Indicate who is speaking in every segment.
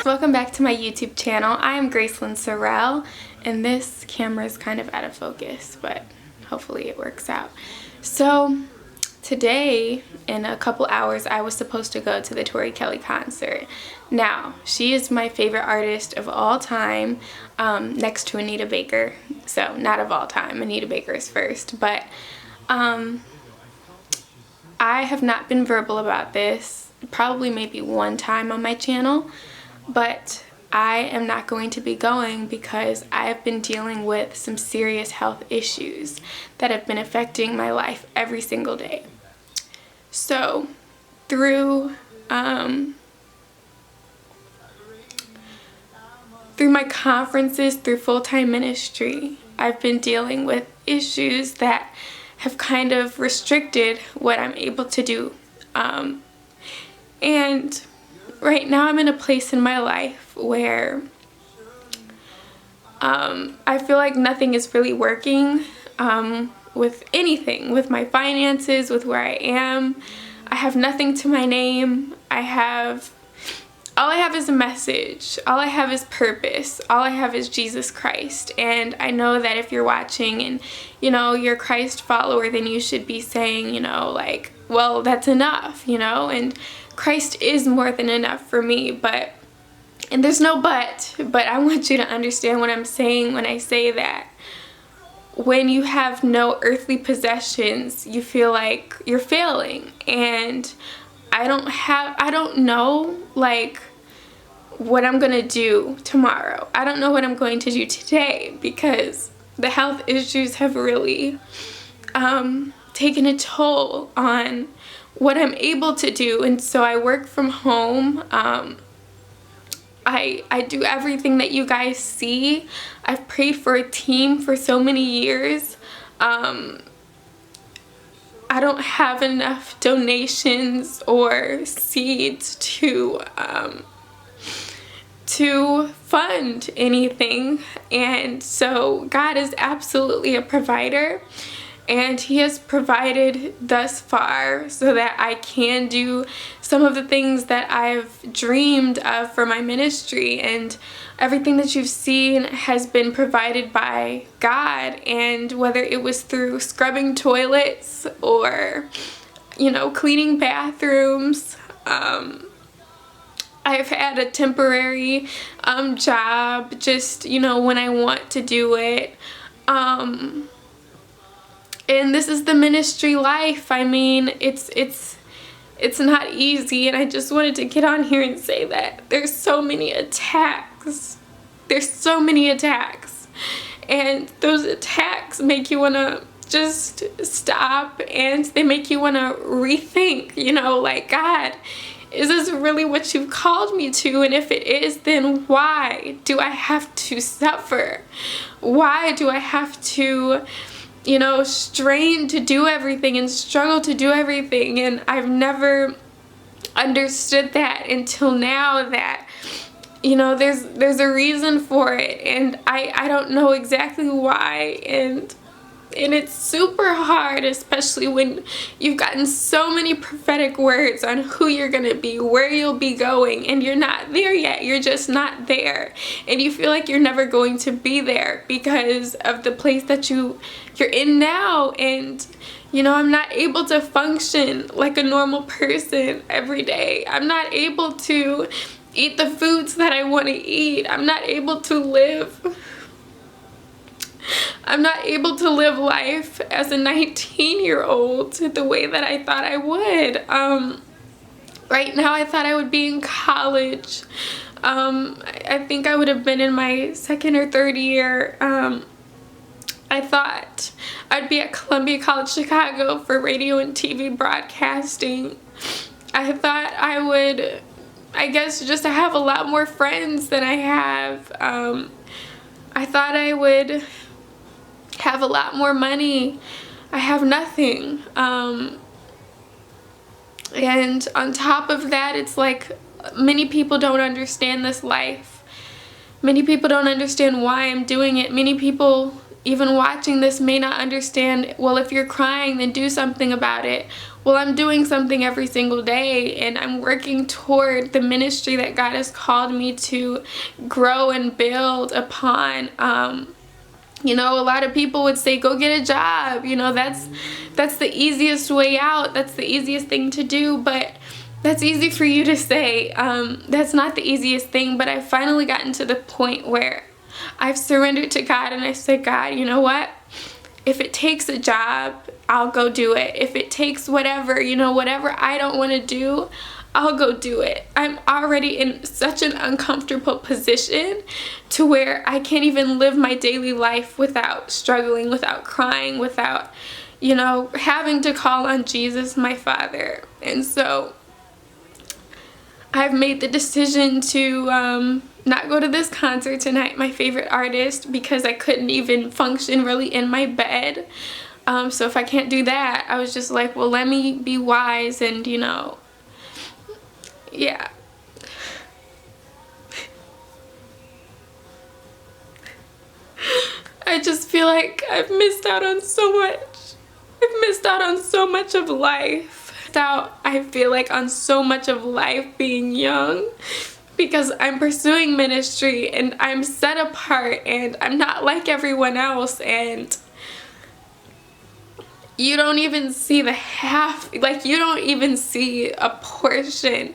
Speaker 1: Welcome back to my YouTube channel. I am Gracelyn Sorrell, and this camera is kind of out of focus, but hopefully it works out. So today, in a couple hours, I was supposed to go to the Tori Kelly concert. Now, she is my favorite artist of all time, next to Anita Baker. So, not of all time, Anita Baker is first, but I have not been verbal about this, probably maybe one time on my channel, but I am not going to be going because I have been dealing with some serious health issues that have been affecting my life every single day. So, through my conferences, through full-time ministry, I've been dealing with issues that have kind of restricted what I'm able to do. And right now I'm in a place in my life where I feel like nothing is really working with anything, with my finances, with where I am. I have nothing to my name. All I have is a message. All I have is purpose. All I have is Jesus Christ. And I know that if you're watching and, you're a Christ follower, then you should be saying, like, well, that's enough, and Christ is more than enough for me, and there's no but I want you to understand what I'm saying when I say that when you have no earthly possessions, you feel like you're failing. And I don't know, like, what I'm gonna do tomorrow. I don't know what I'm going to do today because the health issues have really taken a toll on what I'm able to do. And so I work from home. I do everything that you guys see. I've prayed for a team for so many years. I don't have enough donations or seeds to fund anything, and so God is absolutely a provider, and He has provided thus far so that I can do some of the things that I've dreamed of for my ministry. And everything that you've seen has been provided by God, and whether it was through scrubbing toilets or, cleaning bathrooms. I've had a temporary job just, when I want to do it. And this is the ministry life. I mean, it's not easy, and I just wanted to get on here and say that there's so many attacks. There's so many attacks. And those attacks make you want to just stop, and they make you want to rethink, like, God, is this really what you've called me to? And if it is, then why do I have to suffer? Why do I have to strain to do everything and struggle to do everything? And I've never understood that until now, that there's a reason for it, and I don't know exactly why, and it's super hard, especially when you've gotten so many prophetic words on who you're gonna be, where you'll be going, and you're not there yet. You're just not there, and you feel like you're never going to be there because of the place that you're in now. And I'm not able to function like a normal person every day. I'm not able to eat the foods that I want to eat. I'm not able to live life as a 19-year-old the way that I thought I would. Right now I thought I would be in college. I think I would have been in my second or third year. I thought I'd be at Columbia College Chicago for radio and TV broadcasting. I thought I would, just have a lot more friends than I have. I thought I would have a lot more money. I have nothing. And on top of that, it's like many people don't understand this life. Many people don't understand why I'm doing it. Many people even watching this may not understand, well, if you're crying, then do something about it. well, I'm doing something every single day, and I'm working toward the ministry that God has called me to grow and build upon. You know, a lot of people would say, go get a job. You know, that's the easiest way out. That's the easiest thing to do. But that's easy for you to say. That's not the easiest thing. But I've finally gotten to the point where I've surrendered to God, and I said, God, you know what? If it takes a job, I'll go do it. If it takes whatever, you know, whatever I don't want to do, I'll go do it. I'm already in such an uncomfortable position to where I can't even live my daily life without struggling, without crying, without, you know, having to call on Jesus, my Father. And so I've made the decision to not go to this concert tonight, my favorite artist, because I couldn't even function really in my bed. So if I can't do that, I was just like, well, let me be wise and, you know, yeah. I just feel like I've missed out on so much. I've missed out on so much of life. I feel like on so much of life being young, because I'm pursuing ministry and I'm set apart and I'm not like everyone else, and you don't even see the half, like you don't even see a portion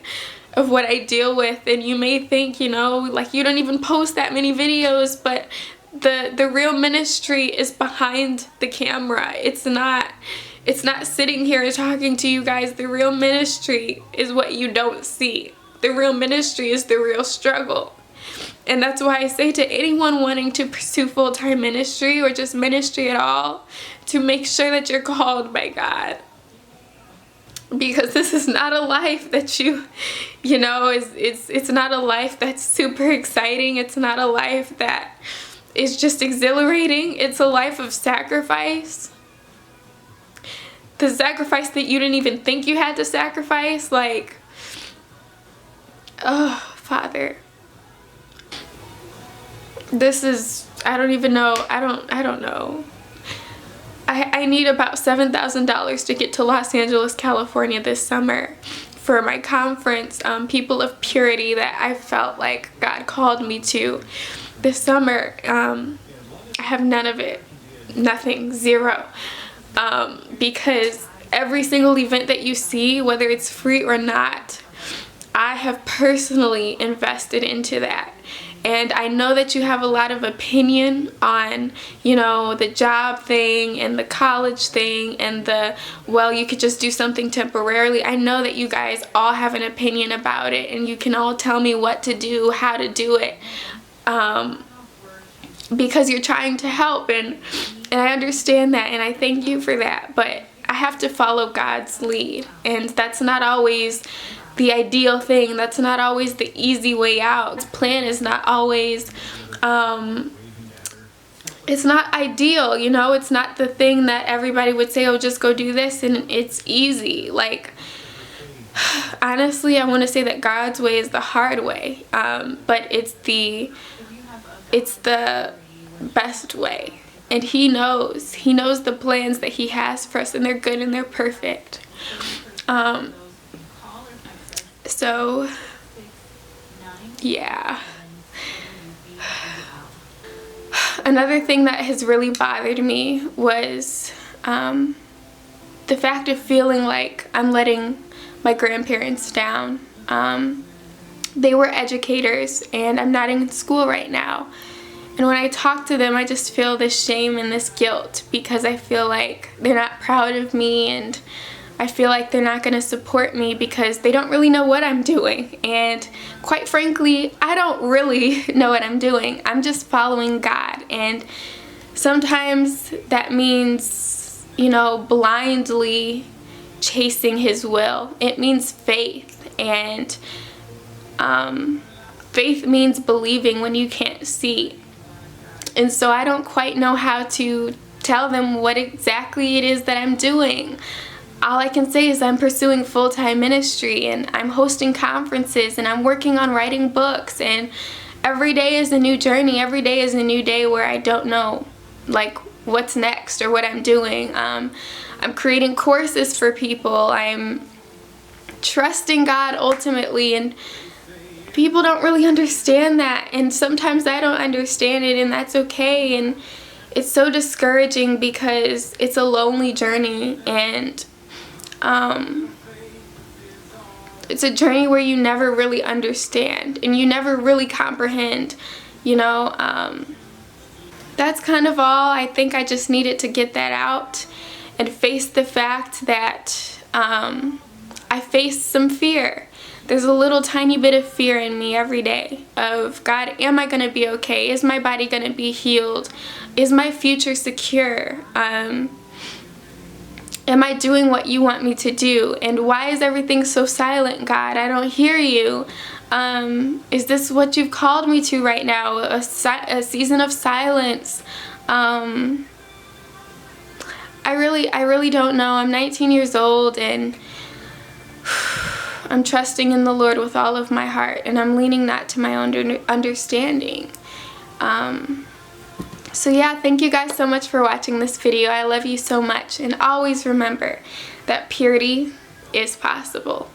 Speaker 1: of what I deal with. And you may think, you know, like you don't even post that many videos, but the real ministry is behind the camera. It's not sitting here and talking to you guys. The real ministry is what you don't see. The real ministry is the real struggle. And that's why I say to anyone wanting to pursue full-time ministry or just ministry at all, to make sure that you're called by God. Because this is not a life that you know, it's not a life that's super exciting. It's not a life that is just exhilarating. It's a life of sacrifice. The sacrifice that you didn't even think you had to sacrifice. Like, oh, Father. This is, I don't even know. I don't know. I need about $7,000 to get to Los Angeles, California this summer for my conference, People of Purity, that I felt like God called me to this summer. I have none of it. Nothing. Zero. Because every single event that you see, whether it's free or not, I have personally invested into that. And I know that you have a lot of opinion on, you know, the job thing and the college thing and the, well, you could just do something temporarily. I know that you guys all have an opinion about it, and you can all tell me what to do, how to do it, because you're trying to help, and I understand that, and I thank you for that. But I have to follow God's lead, and that's not always the ideal thing. That's not always the easy way out. The plan is not always, it's not ideal, you know. It's not the thing that everybody would say, oh, just go do this and it's easy. Like, honestly, I want to say that God's way is the hard way, but it's the best way. And He knows the plans that He has for us, and they're good and they're perfect. So, yeah. Another thing that has really bothered me was the fact of feeling like I'm letting my grandparents down. They were educators, and I'm not in school right now. And when I talk to them, I just feel this shame and this guilt, because I feel like they're not proud of me, and I feel like they're not going to support me because they don't really know what I'm doing. And quite frankly, I don't really know what I'm doing. I'm just following God. And sometimes that means, you know, blindly chasing His will. It means faith. And faith means believing when you can't see. And so I don't quite know how to tell them what exactly it is that I'm doing. All I can say is I'm pursuing full-time ministry, and I'm hosting conferences, and I'm working on writing books, and every day is a new journey. Every day is a new day where I don't know, like, what's next or what I'm doing. I'm creating courses for people. I'm trusting God ultimately, and people don't really understand that, and sometimes I don't understand it, and that's okay. And it's so discouraging because it's a lonely journey, and it's a journey where you never really understand and you never really comprehend, you know. That's kind of all. I think I just needed to get that out and face the fact that I face some fear. There's a little tiny bit of fear in me every day of, God, am I going to be okay? Is my body going to be healed? Is my future secure? Am I doing what you want me to do? And why is everything so silent, God? I don't hear you. Is this what you've called me to right now? A season of silence? I really don't know. I'm 19 years old, and I'm trusting in the Lord with all of my heart, and I'm leaning not to my own understanding. So yeah, thank you guys so much for watching this video. I love you so much, and always remember that purity is possible.